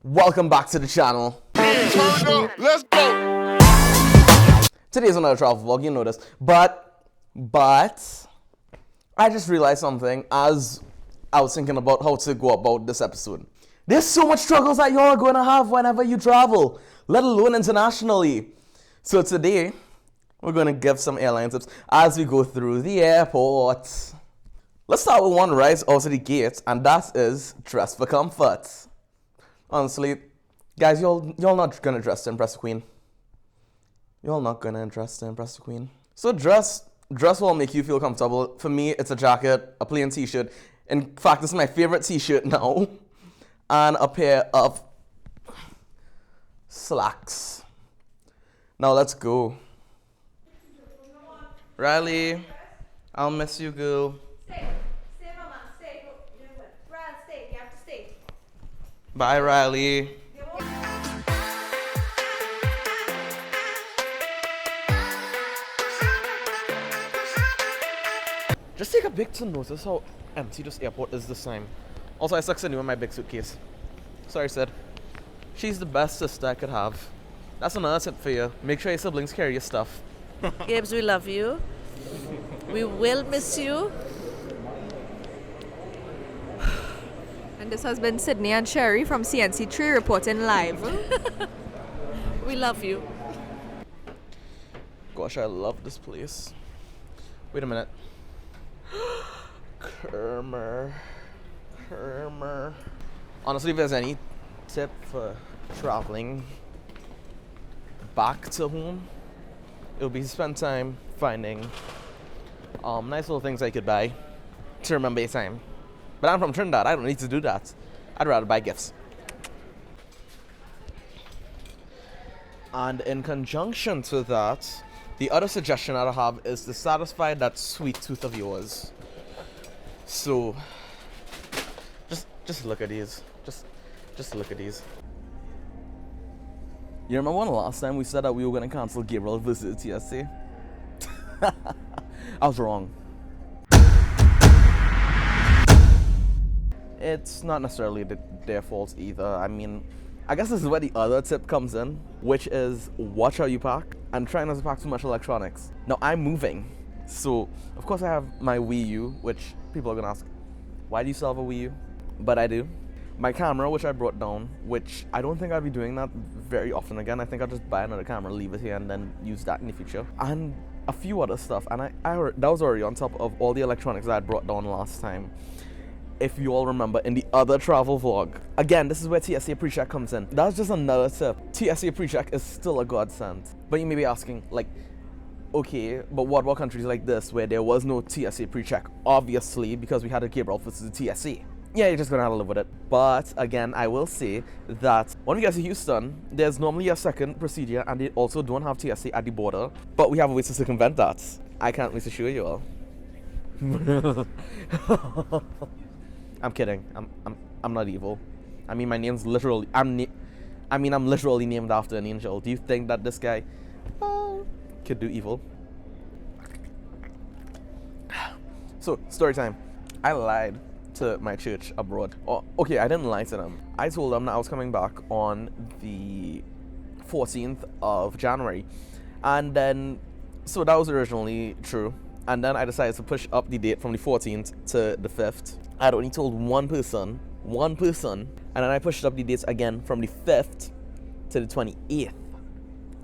Welcome back to the channel. Let's go. Today's another travel vlog, you know this. But I just realized something as I was thinking about how to go about this episode. There's so much struggles that y'all are going to have whenever you travel, let alone internationally. So today, we're going to give some airline tips as we go through the airport. Let's start with one right out of the gate, and that is dress for comfort. Honestly, guys, y'all not gonna dress to impress the queen. Y'all not gonna dress to impress the queen. So dress will make you feel comfortable. For me, it's a jacket, a plain t-shirt. In fact, this is my favorite t-shirt now. And a pair of slacks. Now let's go. Riley, I'll miss you, girl. Stay, mama. Stay. Riley, stay. You have to stay. Bye, Riley. Just take a big to notice how empty this airport is this time. Also, I sucks in my big suitcase. Sorry, Sid. She's the best sister I could have. That's another tip for you. Make sure your siblings carry your stuff. Gibbs, we love you. We will miss you. And this has been Sydney and Sherry from CNC3 reporting live. We love you. Gosh, I love this place. Wait a minute. Kermer. Honestly, if there's any tip for traveling back to home, it'll be to spend time finding nice little things I could buy to remember your time. But I'm from Trinidad, I don't need to do that. I'd rather buy gifts. And in conjunction to that, the other suggestion I have is to satisfy that sweet tooth of yours. So, just look at these. Just look at these. You remember when last time we said that we were going to cancel Gabriel's visit to TSA? I was wrong. It's not necessarily their fault either. I mean, I guess this is where the other tip comes in, which is watch how you pack and try not to pack too much electronics. Now, I'm moving, so of course I have my Wii U, which people are gonna ask, why do you still have a Wii U? But I do. My camera, which I brought down, which I don't think I'll be doing that very often again. I think I'll just buy another camera, leave it here, and then use that in the future. And a few other stuff, and that was already on top of all the electronics that I brought down last time. If you all remember in the other travel vlog. Again, this is where TSA pre-check comes in. That's just another tip. TSA pre-check is still a godsend. But you may be asking, like, okay, but what about countries like this where there was no TSA pre-check? Obviously, because we had a Gabriel visit to the TSA. Yeah, you're just gonna have to live with it. But again, I will say that when we get to Houston, there's normally a second procedure, and they also don't have TSA at the border. But we have ways to circumvent that. I can't wait to show you all. I'm kidding. I'm not evil. I mean, my name's literally. I'm literally named after an angel. Do you think that this guy could do evil? So, story time. I lied to my church abroad. Oh, okay, I didn't lie to them. I told them that I was coming back on the 14th of January, and then so that was originally true. And then I decided to push up the date from the 14th to the 5th. I'd only told one person, and then I pushed up the dates again from the 5th to the 28th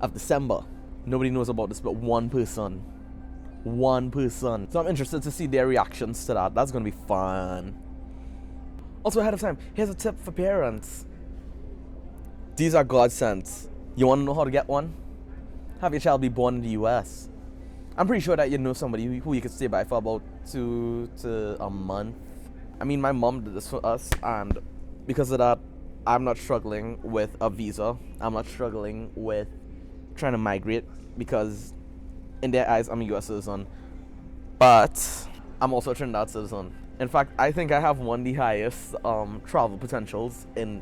of December. Nobody knows about this but one person. So I'm interested to see their reactions to that. That's gonna be fun. Also, ahead of time, here's a tip for parents. These are godsends. You wanna know how to get one? Have your child be born in the US. I'm pretty sure that you know somebody who you could stay by for about 2 to a month. I mean, my mom did this for us, and because of that, I'm not struggling with a visa. I'm not struggling with trying to migrate, because in their eyes, I'm a US citizen. But I'm also a Trinidad citizen. In fact, I think I have one of the highest travel potentials in,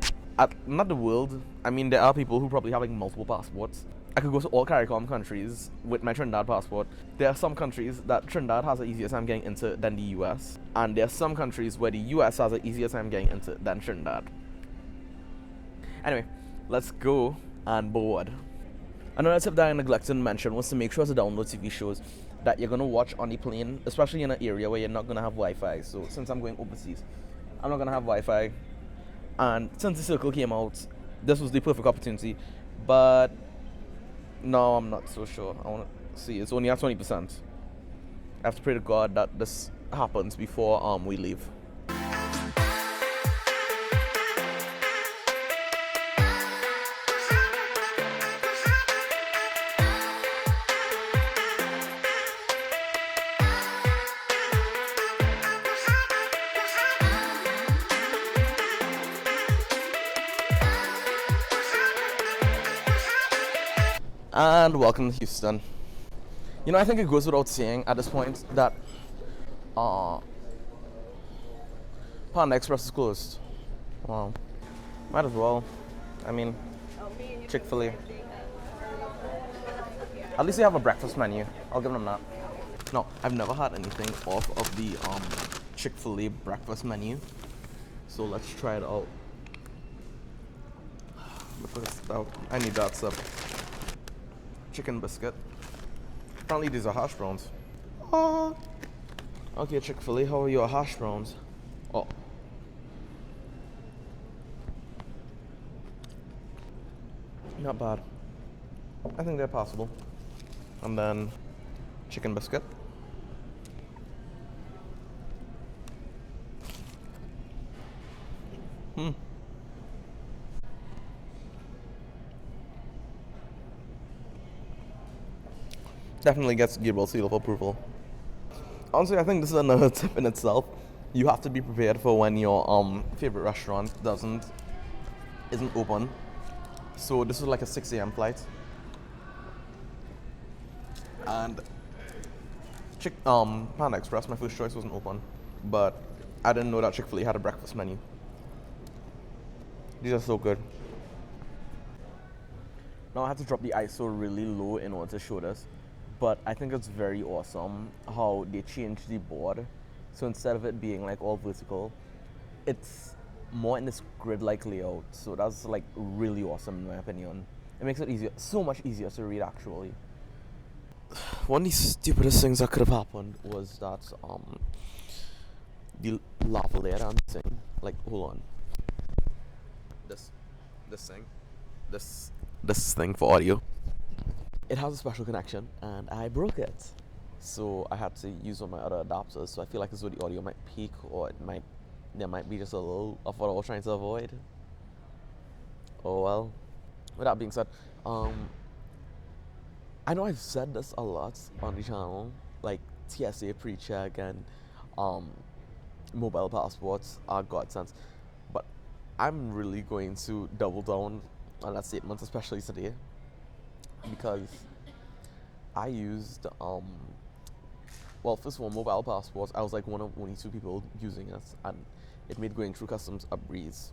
not the world. I mean, there are people who probably have like multiple passports. I could go to all CARICOM countries with my Trinidad passport. There are some countries that Trinidad has an easier time getting into than the US. And there are some countries where the US has an easier time getting into than Trinidad. Anyway, let's go and board. Another tip that I neglected to mention was to make sure to download TV shows that you're gonna watch on the plane, especially in an area where you're not gonna have Wi-Fi. So since I'm going overseas, I'm not gonna have Wi-Fi, and since The Circle came out, this was the perfect opportunity. But no, I'm not so sure. I wanna see. It's only at 20%. I have to pray to God that this happens before we leave. And welcome to Houston. You know, I think it goes without saying at this point that Panda Express is closed. Wow. Might as well. I mean, Chick-fil-A. At least they have a breakfast menu. I'll give them that. No, I've never had anything off of the Chick-fil-A breakfast menu. So let's try it out. I need that stuff. Chicken biscuit. Apparently these are hash browns. Oh. Okay, Chick-fil-A, how are your hash browns? Oh. Not bad. I think they're passable. And then chicken biscuit. Definitely gets Gabriel's seal of approval. Honestly, I think this is another tip in itself. You have to be prepared for when your favorite restaurant isn't open. So this was like a 6 a.m. flight, and Panda Express, my first choice, wasn't open, but I didn't know that Chick-fil-A had a breakfast menu. These are so good. Now I had to drop the ISO really low in order to show this. But I think it's very awesome how they changed the board. So instead of it being like all vertical, it's more in this grid-like layout. So that's like really awesome in my opinion. It makes it easier, so much easier to read actually. One of the stupidest things that could have happened was that the lavalier and thing. Like, hold on. This thing for audio. It has a special connection, and I broke it. So I had to use one of my other adapters. So I feel like as though the audio might peak, or there might be just a little of what I was trying to avoid. Oh well. With that being said, I know I've said this a lot on the channel, like TSA pre-check and mobile passports are godsends, but I'm really going to double down on that statement, especially today. Because I used, well, first of all, mobile passports, I was like one of only 2 people using it, and it made going through customs a breeze.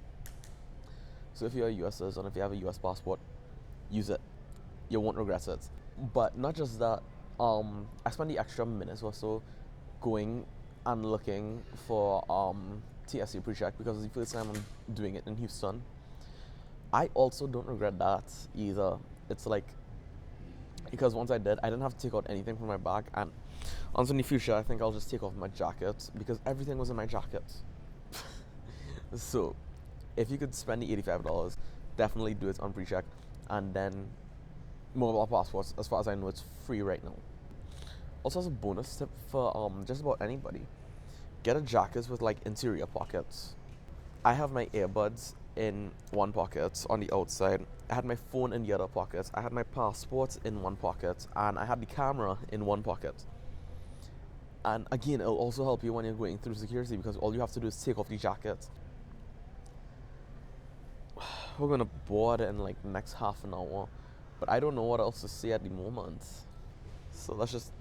So if you're a US citizen, if you have a US passport, use it. You won't regret it. But not just that, I spent the extra minutes or so going and looking for TSA pre-check because it's the first time I'm doing it in Houston. I also don't regret that either. It's like, because once I did, I didn't have to take out anything from my bag, and honestly in the future I think I'll just take off my jacket because everything was in my jacket. So if you could spend the $85, definitely do it on pre-check. And then mobile passports, as far as I know, it's free right now. Also, as a bonus tip for just about anybody, get a jacket with like interior pockets. I have my earbuds in one pocket on the outside, I had my phone in the other pocket, I had my passport in one pocket, and I had the camera in one pocket. And again, it'll also help you when you're going through security because all you have to do is take off the jacket. We're gonna board in like the next half an hour, but I don't know what else to say at the moment. So let's just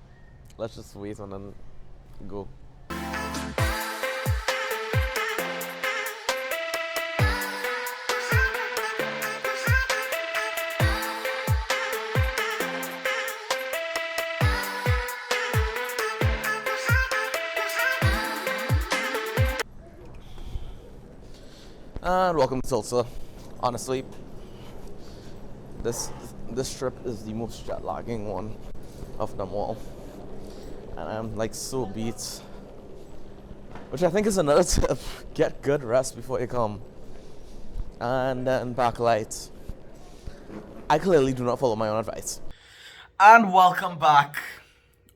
wait and then go. And welcome to Tulsa. Honestly, this trip is the most jet lagging one of them all, and I'm like so beat. Which I think is another tip: get good rest before you come, and then backlight. I clearly do not follow my own advice. And welcome back.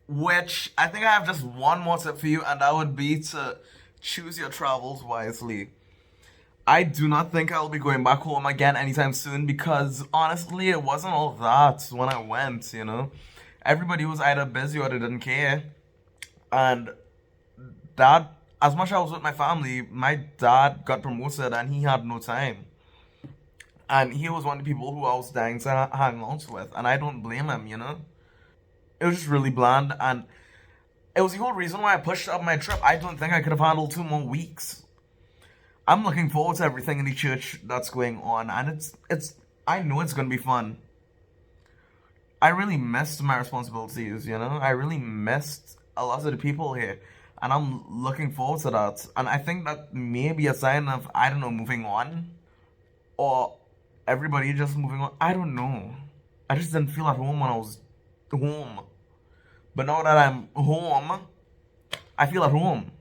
Which I think I have just one more tip for you, and that would be to choose your travels wisely. I do not think I'll be going back home again anytime soon because honestly, it wasn't all that when I went, you know. Everybody was either busy or they didn't care. And that, as much as I was with my family, my dad got promoted and he had no time. And he was one of the people who I was dying to hang out with, and I don't blame him, you know. It was just really bland, and it was the whole reason why I pushed up my trip. I don't think I could have handled 2 more weeks. I'm looking forward to everything in the church that's going on, and it's I know it's gonna be fun. I really missed my responsibilities, you know? I really missed a lot of the people here, and I'm looking forward to that. And I think that may be a sign of, I don't know, moving on, or everybody just moving on. I don't know. I just didn't feel at home when I was home. But now that I'm home, I feel at home.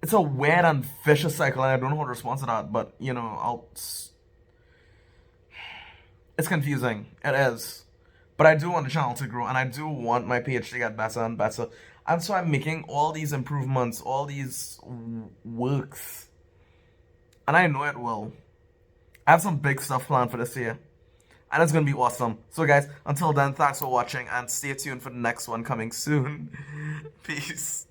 It's a weird and vicious cycle, and I don't know how to respond to that, but, you know, it's confusing. It is. But I do want the channel to grow, and I do want my page to get better and better. And so I'm making all these improvements, all these works. And I know it will. I have some big stuff planned for this year. And it's going to be awesome. So guys, until then, thanks for watching, and stay tuned for the next one coming soon. Peace.